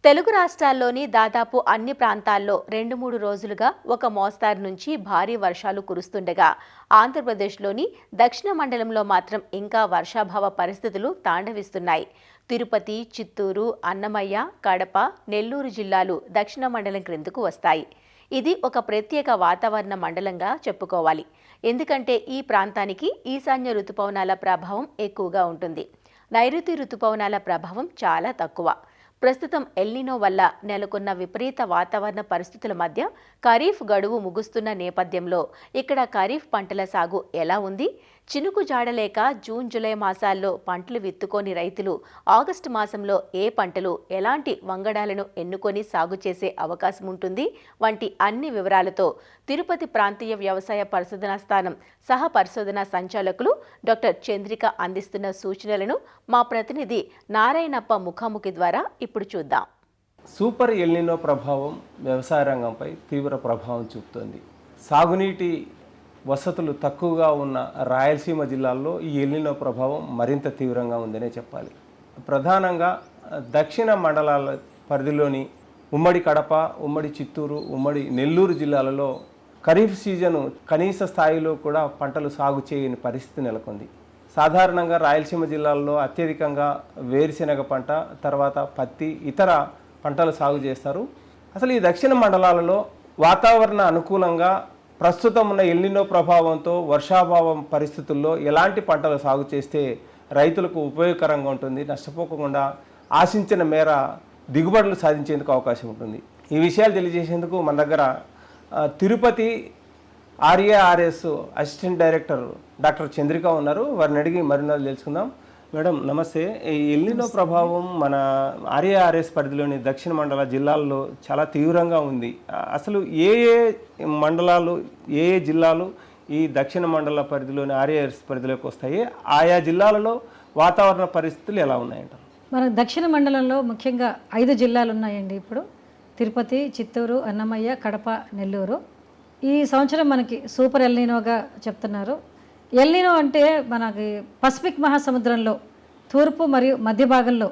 తెలుగు రాష్ట్రాల్లోని దాదాపు అన్ని ప్రాంతాల్లో 2-3 రోజులుగా ఒక మోస్తారు నుంచి భారీ వర్షాలు కురుస్తుండగా ఆంధ్రప్రదేశ్లోని దక్షిణ మండలంలో మాత్రం ఇంకా వర్షాభావ పరిస్థితులు తాండవిస్తున్నాయి. తిరుపతి, చిత్తూరు, అన్నమయ్య, కడప, నెల్లూరు జిల్లాలు దక్షిణ మండలం క్రిందకు వస్తాయి. ఇది ఒక ప్రత్యేక వాతావరణ మండలంగా చెప్పుకోవాలి. ఎందుకంటే ఈ ప్రాంతానికి ఈశాన్య రుతుపవనాల ప్రభావం ఎక్కువగా ఉంటుంది. నైరుతి రుతుపవనాల ప్రభావం చాలా తక్కువ. ప్రస్తుతం ఎల్నినో వల్ల నెలకొన్న విపరీత వాతావరణ పరిస్థితుల మధ్య ఖరీఫ్ గడువు ముగుస్తున్న నేపథ్యంలో ఇక్కడ ఖరీఫ్ పంటల సాగు ఎలా ఉంది? చినుకు జాడలేక జూన్, జూలై మాసాల్లో పంటలు విత్తుకొని రైతులు ఆగస్టు మాసంలో ఏ పంటలు, ఎలాంటి వంగడాలను ఎన్నుకొని సాగు చేసే అవకాశం ఉంటుంది వంటి అన్ని వివరాలతో తిరుపతి ప్రాంతీయ వ్యవసాయ పరిశోధనా స్థానం సహ పరిశోధనా సంచాలకులు డాక్టర్ చంద్రిక అందిస్తున్న సూచనలను మా ప్రతినిధి నారాయణప్ప ముఖాముఖి ద్వారా ఇప్పుడు చూద్దాం. సూపర్ ఎల్నినో ప్రభావం వ్యవసాయ రంగంపై తీవ్ర ప్రభావం చూపుతోంది. సాగునీటి వసతులు తక్కువగా ఉన్న రాయలసీమ జిల్లాల్లో ఈ ఎల్నినో ప్రభావం మరింత తీవ్రంగా ఉందనే చెప్పాలి. ప్రధానంగా దక్షిణ మండలాల పరిధిలోని ఉమ్మడి కడప, ఉమ్మడి చిత్తూరు, ఉమ్మడి నెల్లూరు జిల్లాలలో ఖరీఫ్ సీజను కనీస స్థాయిలో కూడా పంటలు సాగు చేయని పరిస్థితి నెలకొంది. సాధారణంగా రాయలసీమ జిల్లాల్లో అత్యధికంగా వేరుశెనగ పంట, తర్వాత పత్తి, ఇతర పంటలు సాగు చేస్తారు. అసలు ఈ దక్షిణ మండలాలలో వాతావరణ అనుకూలంగా ప్రస్తుతం ఉన్న ఎల్నినో ప్రభావంతో వర్షాభావం పరిస్థితుల్లో ఎలాంటి పంటలు సాగు చేస్తే రైతులకు ఉపయోగకరంగా ఉంటుంది, నష్టపోకుండా ఆశించిన మేర దిగుబడులు సాధించేందుకు అవకాశం ఉంటుంది. ఈ విషయాలు తెలియజేసేందుకు మన దగ్గర Tirupati RARS assistant director doctor Chandrika ఉన్నారు. వారిని అడిగి మరిన్ని తెలుసుకుందాం. మేడం నమస్తే. ఈ ఎల్నినో ప్రభావం మన ఆర్ఏఆర్ఎస్ పరిధిలోని దక్షిణ మండల జిల్లాల్లో చాలా తీవ్రంగా ఉంది. అసలు ఏ మండలాలు, ఏ జిల్లాలు ఈ దక్షిణ మండల పరిధిలోని ఆర్ఏఆర్ఎస్ పరిధిలోకి వస్తాయి? ఆయా జిల్లాలలో వాతావరణ పరిస్థితులు ఎలా ఉన్నాయంటారు? మన దక్షిణ మండలంలో ముఖ్యంగా 5 జిల్లాలు ఉన్నాయండి. ఇప్పుడు తిరుపతి, చిత్తూరు, అన్నమయ్య, కడప, నెల్లూరు. ఈ సంవత్సరం మనకి సూపర్ ఎల్నినోగా చెప్తున్నారు. ఎల్నినో అంటే మనకి పసిఫిక్ మహాసముద్రంలో తూర్పు మరియు మధ్య భాగంలో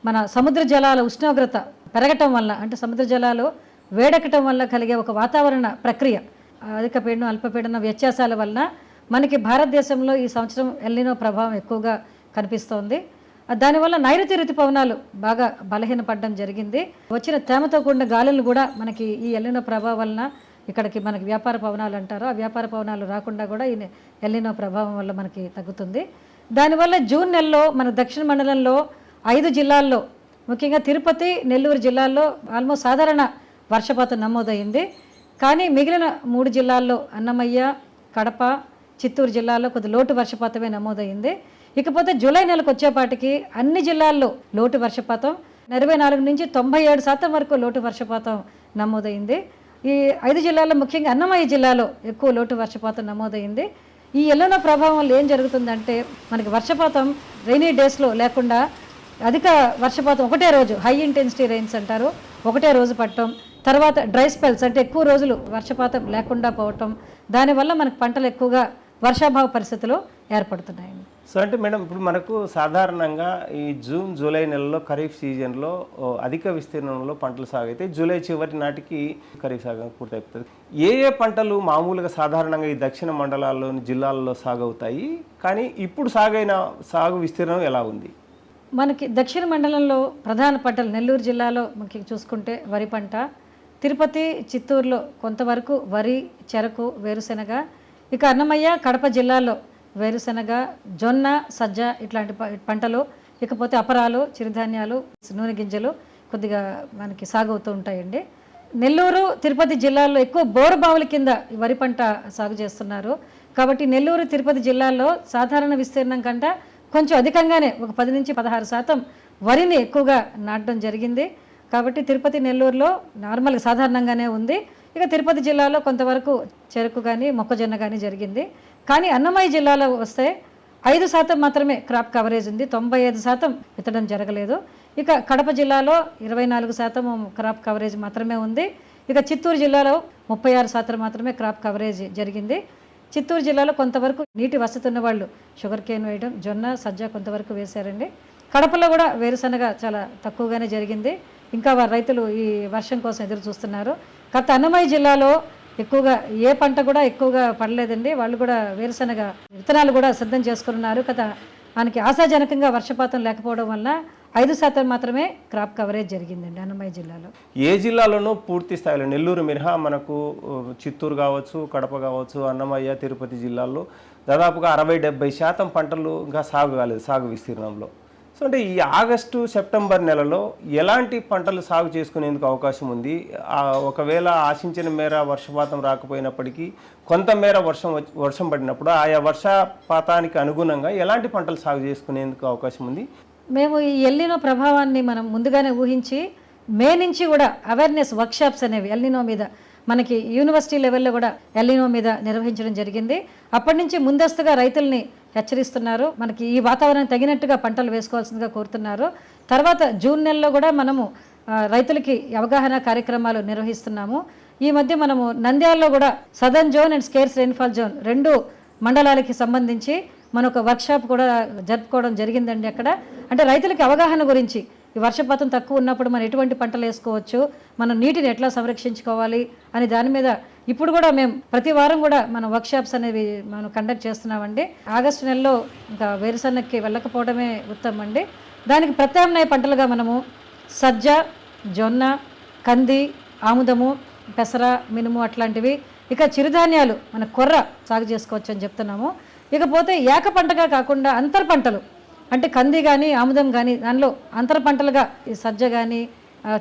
మన సముద్ర జలాల ఉష్ణోగ్రత పెరగటం వల్ల, అంటే సముద్ర జలాలు వేడెక్కటం వల్ల కలిగే ఒక వాతావరణ ప్రక్రియ, అధిక పీడనం, అల్పపీడనం వ్యత్యాసాల వలన మనకి భారతదేశంలో ఈ సంవత్సరం ఎల్నినో ప్రభావం ఎక్కువగా కనిపిస్తోంది. దానివల్ల నైరుతి ఋతుపవనాలు బాగా బలహీనపడడం జరిగింది. వచ్చిన తేమతో కూడిన గాలులు కూడా మనకి ఈ ఎల్నినో ప్రభావం వలన ఇక్కడికి మనకి వ్యాపార పవనాలు అంటారు, ఆ వ్యాపార పవనాలు రాకుండా కూడా ఈ ఎల్నినో ప్రభావం వల్ల మనకి తగ్గుతుంది. దానివల్ల జూన్ నెలలో మన దక్షిణ మండలంలో 5 జిల్లాల్లో, ముఖ్యంగా తిరుపతి, నెల్లూరు జిల్లాల్లో ఆల్మోస్ట్ సాధారణ వర్షపాతం నమోదైంది. కానీ మిగిలిన 3 జిల్లాల్లో అన్నమయ్య, కడప, చిత్తూరు జిల్లాల్లో కొద్ది లోటు వర్షపాతమే నమోదైంది. ఇకపోతే జూలై నెలకు వచ్చేపాటికి అన్ని జిల్లాల్లో లోటు వర్షపాతం 84 నుంచి 97% వరకు లోటు వర్షపాతం నమోదైంది. ఈ 5 జిల్లాల్లో ముఖ్యంగా అన్నమయ్య జిల్లాలో ఎక్కువ లోటు వర్షపాతం నమోదైంది. ఈ ఎల్నినో ప్రభావం వల్ల ఏం జరుగుతుందంటే మనకి వర్షపాతం రైనీ డేస్లో లేకుండా అధిక వర్షపాతం ఒకటే రోజు, హై ఇంటెన్సిటీ రెయిన్స్ అంటారు, ఒకటే రోజు పడటం, తర్వాత డ్రై స్పెల్స్ అంటే ఎక్కువ రోజులు వర్షపాతం లేకుండా పోవటం, దానివల్ల మనకు పంటలు ఎక్కువగా వర్షాభావ పరిస్థితులు ఏర్పడుతున్నాయండి. సో అంటే మేడం, ఇప్పుడు మనకు సాధారణంగా ఈ జూన్, జూలై నెలలో ఖరీఫ్ సీజన్లో అధిక విస్తీర్ణంలో పంటలు సాగు అయితే జూలై చివరి నాటికి ఖరీఫ్ సాగు పూర్తయిపోతుంది. ఏ ఏ పంటలు మామూలుగా సాధారణంగా ఈ దక్షిణ మండలాల్లోని జిల్లాల్లో సాగు అవుతాయి, కానీ ఇప్పుడు సాగు విస్తీర్ణం ఎలా ఉంది? మనకి దక్షిణ మండలంలో ప్రధాన పంటలు నెల్లూరు జిల్లాలో ముఖ్యంగా చూసుకుంటే వరి పంట, తిరుపతి, చిత్తూరులో కొంతవరకు వరి, చెరకు, వేరుశెనగ, ఇక అన్నమయ్య, కడప జిల్లాలో వేరుశెనగ, జొన్న, సజ్జ ఇట్లాంటి పంటలు, ఇకపోతే అపరాలు, చిరుధాన్యాలు, నూనె గింజలు కొద్దిగా మనకి సాగు అవుతూ ఉంటాయండి. నెల్లూరు, తిరుపతి జిల్లాల్లో ఎక్కువ బోరు బావుల కింద వరి పంట సాగు చేస్తున్నారు. కాబట్టి నెల్లూరు, తిరుపతి జిల్లాల్లో సాధారణ విస్తీర్ణం కంటే కొంచెం అధికంగానే ఒక 10 నుంచి 16% వరిని ఎక్కువగా నాటడం జరిగింది. కాబట్టి తిరుపతి, నెల్లూరులో నార్మల్గా సాధారణంగానే ఉంది. ఇక తిరుపతి జిల్లాలో కొంతవరకు చెరుకు కానీ మొక్కజొన్న కానీ జరిగింది. కానీ అన్నమయ్య జిల్లాలో వస్తే 5% మాత్రమే క్రాప్ కవరేజ్ ఉంది, 95% విత్తడం జరగలేదు. ఇక కడప జిల్లాలో 24% క్రాప్ కవరేజ్ మాత్రమే ఉంది. ఇక చిత్తూరు జిల్లాలో 36% మాత్రమే క్రాప్ కవరేజ్ జరిగింది. చిత్తూరు జిల్లాలో కొంతవరకు నీటి వసతి ఉన్న వాళ్ళు షుగర్ కేన్ వేయడం, జొన్న, సజ్జ కొంతవరకు వేశారండి. కడపలో కూడా వేరుశనగ చాలా తక్కువగానే జరిగింది. ఇంకా రైతులు ఈ వర్షం కోసం ఎదురు చూస్తున్నారు. గత అన్నమయ్య జిల్లాలో ఎక్కువగా ఏ పంట కూడా ఎక్కువగా పడలేదండి. వాళ్ళు కూడా వేరుశనగ విత్తనాలు కూడా సిద్ధం చేసుకున్నారు. మనకి ఆశాజనకంగా వర్షపాతం లేకపోవడం వల్ల 5% మాత్రమే క్రాప్ కవరేజ్ జరిగిందండి అన్నమయ్య జిల్లాలో. ఏ జిల్లాలోనూ పూర్తి స్థాయిలో నెల్లూరు మినహా మనకు చిత్తూరు కావచ్చు, కడప కావచ్చు, అన్నమయ్య, తిరుపతి జిల్లాల్లో దాదాపుగా 60-70% పంటలు ఇంకా సాగు కాలేదు సాగు విస్తీర్ణంలో. సో అంటే ఈ ఆగస్టు సెప్టెంబర్ నెలలో ఎలాంటి పంటలు సాగు చేసుకునేందుకు అవకాశం ఉంది? ఒకవేళ ఆశించిన మేర వర్షపాతం రాకపోయినప్పటికీ కొంత మేర వర్షం పడినప్పుడు ఆయా వర్షపాతానికి అనుగుణంగా ఎలాంటి పంటలు సాగు చేసుకునేందుకు అవకాశం ఉంది? మేము ఈ ఎల్నినో ప్రభావాన్ని మనం ముందుగానే ఊహించి మే నుంచి కూడా అవేర్నెస్ వర్క్షాప్స్ అనేవి ఎల్నినో మీద మనకి యూనివర్సిటీ లెవెల్లో కూడా ఎల్నినో మీద నిర్వహించడం జరిగింది. అప్పటి నుంచి ముందస్తుగా రైతుల్ని హెచ్చరిస్తున్నారు. మనకి ఈ వాతావరణం తగినట్టుగా పంటలు వేసుకోవాల్సిందిగా కోరుతున్నారు. తర్వాత జూన్ నెలలో కూడా మనము రైతులకి అవగాహన కార్యక్రమాలు నిర్వహిస్తున్నాము. ఈ మధ్య మనము నంద్యాలలో కూడా southern zone and scares rainfall zone 2 మండలాలకి సంబంధించి మన ఒక వర్క్షాప్ కూడా జరుపుకోవడం జరిగిందండి. అక్కడ అంటే రైతులకి అవగాహన గురించి ఈ వర్షపాతం తక్కువ ఉన్నప్పుడు మనం ఎటువంటి పంటలు వేసుకోవచ్చు, మనం నీటిని ఎట్లా సంరక్షించుకోవాలి అని దాని మీద ఇప్పుడు కూడా మేము ప్రతి వారం కూడా మనం వర్క్షాప్స్ అనేవి మనం కండక్ట్ చేస్తున్నామండి. ఆగస్టు నెలలో ఇంకా వేరుశనగకి వెళ్ళకపోవడమే ఉత్తమం అండి. దానికి ప్రత్యామ్నాయ పంటలుగా మనము సజ్జ, జొన్న, కంది, ఆముదము, పెసర, మినుము అట్లాంటివి, ఇక చిరుధాన్యాలు మన కొర్ర సాగు చేసుకోవచ్చు అని చెప్తున్నాము. ఇకపోతే ఏక పంటగా కాకుండా అంతర పంటలు అంటే కంది కానీ ఆముదం కానీ దానిలో అంతర పంటలుగా ఈ సజ్జ కానీ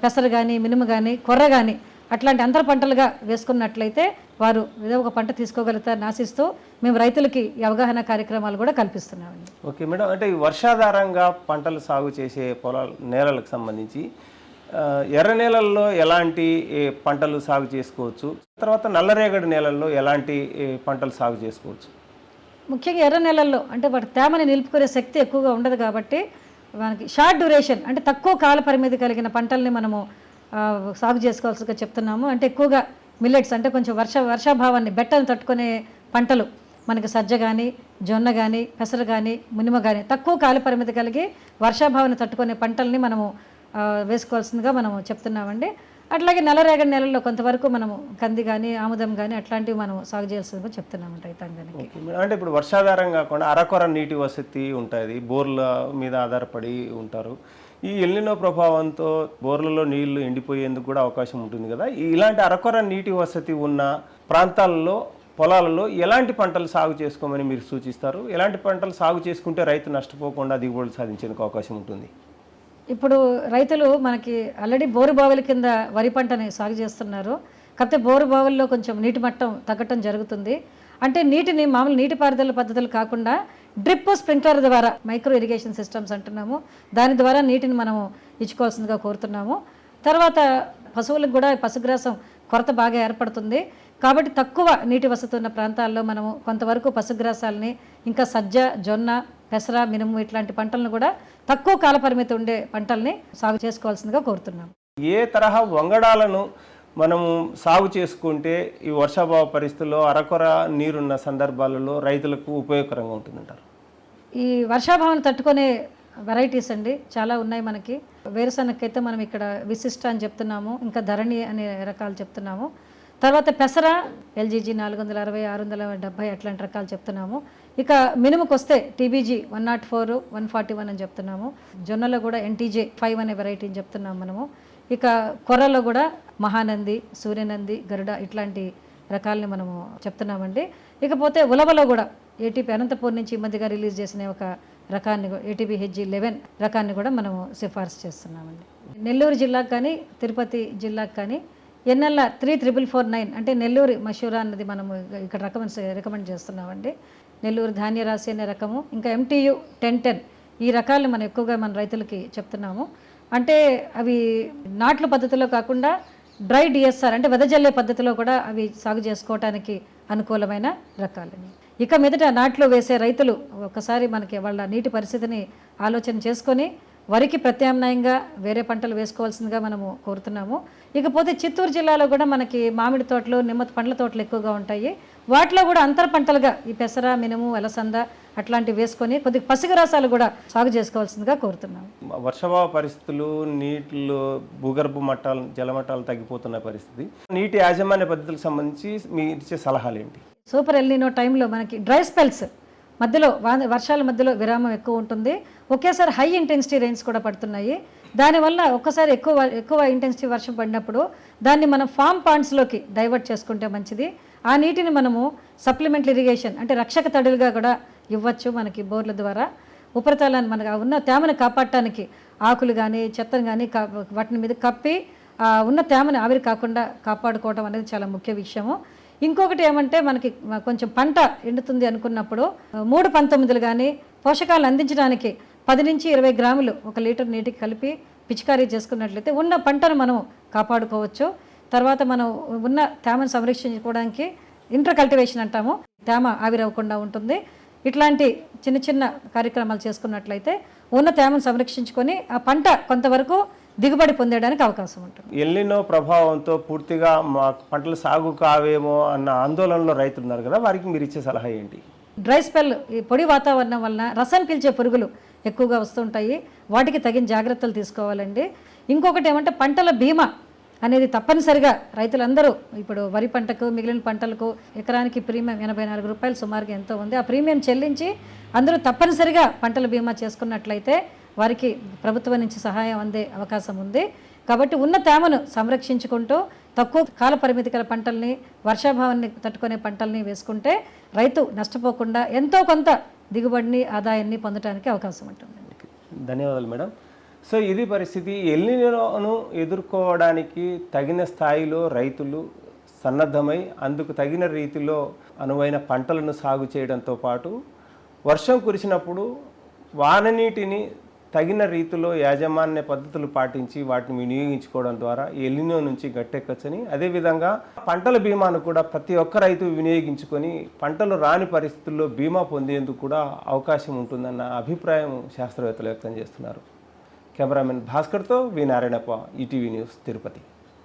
పెసరు కానీ మినుము కానీ కొర్ర కానీ అట్లాంటి అంతర పంటలుగా వేసుకున్నట్లయితే వారు ఏదో ఒక పంట తీసుకోగలుగుతారని ఆశిస్తూ మేము రైతులకి ఈ అవగాహన కార్యక్రమాలు కూడా కల్పిస్తున్నామండి. ఓకే మేడం, అంటే ఈ వర్షాధారంగా పంటలు సాగు చేసే నేలలకు సంబంధించి ఎర్ర నేలల్లో ఎలాంటి పంటలు సాగు చేసుకోవచ్చు, తర్వాత నల్లరేగడి నేలల్లో ఎలాంటి పంటలు సాగు చేసుకోవచ్చు? ముఖ్యంగా ఎర్ర నెలల్లో అంటే వాటి తేమని నిలుపుకునే శక్తి ఎక్కువగా ఉండదు కాబట్టి మనకి షార్ట్ డ్యూరేషన్ అంటే తక్కువ కాల పరిమితి కలిగిన పంటల్ని మనము సాగు చేసుకోవాల్సిగా చెప్తున్నాము. అంటే ఎక్కువగా మిల్లెట్స్ అంటే కొంచెం వర్షాభావాన్ని బెట్టను తట్టుకునే పంటలు మనకి సజ్జ కానీ, జొన్న కానీ, పెసరు కానీ, మినుము కానీ తక్కువ కాల పరిమితి కలిగి వర్షాభావాన్ని తట్టుకునే పంటల్ని మనము వేసుకోవాల్సిందిగా మనము చెప్తున్నామండి. అట్లాగే నల్లరేగడి నెలల్లో కొంతవరకు మనము కంది కానీ ఆముదం కానీ అట్లాంటివి మనం సాగు చేయాల్సిందిగా చెప్తున్నామంట రైతాంగానికి. అంటే ఇప్పుడు వర్షాధారం కాకుండా అరకొర నీటి వసతి ఉంటుంది, బోర్ల మీద ఆధారపడి ఉంటారు. ఈ ఎల్నినో ప్రభావంతో బోర్లలో నీళ్లు ఎండిపోయేందుకు కూడా అవకాశం ఉంటుంది కదా. ఇలాంటి అరకొర నీటి వసతి ఉన్న ప్రాంతాలలో పొలాలలో ఎలాంటి పంటలు సాగు చేసుకోమని మీరు సూచిస్తారు? ఎలాంటి పంటలు సాగు చేసుకుంటే రైతు నష్టపోకుండా దిగుబడులు సాధించేందుకు అవకాశం ఉంటుంది? ఇప్పుడు రైతులు మనకి ఆల్రెడీ బోరు బావుల కింద వరి పంటని సాగు చేస్తున్నారు. కాకపోతే బోరు బావుల్లో కొంచెం నీటి మట్టం తగ్గటం జరుగుతుంది. అంటే నీటిని మామూలు నీటిపారుదల పద్ధతులు కాకుండా డ్రిప్ స్ప్రింక్లర్ ద్వారా మైక్రో ఇరిగేషన్ సిస్టమ్స్ అంటున్నాము, దాని ద్వారా నీటిని మనము ఇచ్చుకోవాల్సిందిగా కోరుతున్నాము. తర్వాత పశువులకు కూడా పశుగ్రాసం కొరత బాగా ఏర్పడుతుంది కాబట్టి తక్కువ నీటి వసతి ఉన్న ప్రాంతాల్లో మనము కొంతవరకు పశుగ్రాసాలని ఇంకా సజ్జ, జొన్న, పెసర, మినుము ఇట్లాంటి పంటలను కూడా తక్కువ కాల పరిమితి ఉండే పంటల్ని సాగు చేసుకోవాల్సిందిగా కోరుతున్నాం. ఏ తరహా వంగడాలను మనము సాగు చేసుకుంటే ఈ వర్షాభావ పరిస్థితుల్లో అరకొర నీరున్న సందర్భాలలో రైతులకు ఉపయోగకరంగా ఉంటుందంటారు? ఈ వర్షాభావాన్ని తట్టుకునే వెరైటీస్ అండి చాలా ఉన్నాయి మనకి. వేరుశనగకైతే మనం ఇక్కడ విశిష్ట అని చెప్తున్నాము, ఇంకా ధరణి అనే రకాలు చెప్తున్నాము. తర్వాత పెసర LGG 460, 670 అట్లాంటి రకాలు చెప్తున్నాము. ఇక మినుముకు వస్తే TBG 104, 141 అని చెప్తున్నాము. జొన్నలో కూడా NTJ 5 అనే వెరైటీని చెప్తున్నాము మనము. ఇక కొర్రలో కూడా మహానంది, సూర్యనంది, గరుడ ఇట్లాంటి రకాలని మనము చెప్తున్నామండి. ఇకపోతే ఉలవలో కూడా ATP అనంతపూర్ నుంచి ఈ మధ్యగా రిలీజ్ చేసిన ఒక రకాన్ని ATP HG11 రకాన్ని కూడా మనము సిఫార్సు చేస్తున్నామండి. నెల్లూరు జిల్లాకు కానీ తిరుపతి జిల్లాకు కానీ NL 34449 అంటే నెల్లూరు మషూరా అన్నది మనము ఇక్కడ రికమెండ్ చేస్తున్నామండి. నెల్లూరు ధాన్యరాశి అనే రకము, ఇంకా MTU 1010 ఈ రకాలను మనం ఎక్కువగా మన రైతులకి చెప్తున్నాము. అంటే అవి నాట్ల పద్ధతిలో కాకుండా డ్రై DSR అంటే వెదజల్లే పద్ధతిలో కూడా అవి సాగు చేసుకోవటానికి అనుకూలమైన రకాలని. ఇక మీదట నాట్లు వేసే రైతులు ఒకసారి మనకి వాళ్ళ నీటి పరిస్థితిని ఆలోచన చేసుకొని వరికి ప్రత్యామ్నాయంగా వేరే పంటలు వేసుకోవాల్సిందిగా మనము కోరుతున్నాము. ఇకపోతే చిత్తూరు జిల్లాలో కూడా మనకి మామిడి తోటలు, నిమ్మ పండ్ల తోటలు ఎక్కువగా ఉంటాయి. వాటిలో కూడా అంతర పంటలుగా ఈ పెసర, మినుము, అలసంద అట్లాంటివి వేసుకొని కొద్దిగా పసిగ రసాలు కూడా సాగు చేసుకోవాల్సిందిగా కోరుతున్నాం. వర్షాభావ పరిస్థితులు, నీటిలో భూగర్భ మట్టాలు, జలమట్టాలు తగ్గిపోతున్న పరిస్థితి, నీటి యాజమాన్య పద్ధతులకు సంబంధించి మీరు ఇచ్చే సలహాలు ఏంటి? సూపర్ ఎల్నినో టైంలో మనకి డ్రై స్పెల్స్ మధ్యలో వర్షాల మధ్యలో విరామం ఎక్కువ ఉంటుంది, ఒకేసారి హై ఇంటెన్సిటీ రెయిన్స్ కూడా పడుతున్నాయి. దానివల్ల ఒక్కసారి ఎక్కువ ఇంటెన్సిటీ వర్షం పడినప్పుడు దాన్ని మనం ఫామ్ పాండ్స్లోకి డైవర్ట్ చేసుకుంటే మంచిది. ఆ నీటిని మనము సప్లిమెంటరీ ఇరిగేషన్ అంటే రక్షక తడులుగా కూడా ఇవ్వచ్చు. మనకి బోర్ల ద్వారా ఉపరితలాన్ని మనకు ఉన్న తేమను కాపాడటానికి ఆకులు కానీ చెత్తను కానీ వాటిని మీద కప్పి ఉన్న తేమని ఆవిరి కాకుండా కాపాడుకోవడం అనేది చాలా ముఖ్య విషయము. ఇంకొకటి ఏమంటే మనకి కొంచెం పంట ఎండుతుంది అనుకున్నప్పుడు 3-19 కానీ పోషకాలు అందించడానికి 10 నుంచి 20 గ్రాములు 1 లీటర్ నీటికి కలిపి పిచికారీ చేసుకున్నట్లయితే ఉన్న పంటను మనం కాపాడుకోవచ్చు. తర్వాత మనం ఉన్న తేమను సంరక్షించుకోవడానికి ఇంటర్ కల్టివేషన్ అంటాము, తేమ ఆవిరవ్వకుండా ఉంటుంది. ఇట్లాంటి చిన్న చిన్న కార్యక్రమాలు చేసుకున్నట్లయితే ఉన్న తేమను సంరక్షించుకొని ఆ పంట కొంతవరకు దిగుబడి పొందడానికి అవకాశం ఉంటుంది. ఎల్నినో ప్రభావంతో పూర్తిగా మా పంటలు సాగు కావేమో అన్న ఆందోళనలో రైతులు ఉన్నారు కదా, వారికి మీరు ఇచ్చే సలహా ఏంటి? డ్రై స్పెల్, ఈ పొడి వాతావరణం వలన రసం పీల్చే పురుగులు ఎక్కువగా వస్తుంటాయి, వాటికి తగిన జాగ్రత్తలు తీసుకోవాలండి. ఇంకొకటి ఏమంటే పంటల బీమా అనేది తప్పనిసరిగా రైతులందరూ ఇప్పుడు వరి పంటకు మిగిలిన పంటలకు ఎకరానికి ప్రీమియం 84 రూపాయలు సుమారుగా ఎంతో ఉంది. ఆ ప్రీమియం చెల్లించి అందరూ తప్పనిసరిగా పంటల బీమా చేసుకున్నట్లయితే వారికి ప్రభుత్వం నుంచి సహాయం అందే అవకాశం ఉంది. కాబట్టి ఉన్న తేమను సంరక్షించుకుంటూ తక్కువ కాల పరిమితి గల పంటల్ని, వర్షాభావాన్ని తట్టుకునే పంటల్ని వేసుకుంటే రైతు నష్టపోకుండా ఎంతో కొంత దిగుబడిని, ఆదాయాన్ని పొందడానికి అవకాశం ఉంటుంది. ధన్యవాదాలు మేడం. సో ఇది పరిస్థితి. ఎల్నినోను ఎదుర్కోవడానికి తగిన స్థాయిలో రైతులు సన్నద్ధమై అందుకు తగిన రీతిలో అనువైన పంటలను సాగు చేయడంతో పాటు వర్షం కురిసినప్పుడు వాననీటిని తగిన రీతిలో యాజమాన్య పద్ధతులు పాటించి వాటిని వినియోగించుకోవడం ద్వారా ఎల్నినో నుంచి గట్టెక్కచ్చని, అదేవిధంగా పంటల బీమాను కూడా ప్రతి ఒక్క రైతు వినియోగించుకొని పంటలు రాని పరిస్థితుల్లో బీమా పొందేందుకు కూడా అవకాశం ఉంటుందన్న అభిప్రాయం శాస్త్రవేత్తలు వ్యక్తం చేస్తున్నారు. కెమెరామెన్ భాస్కర్తో వి నారాయణప్ప, ఈటీవీ న్యూస్, తిరుపతి.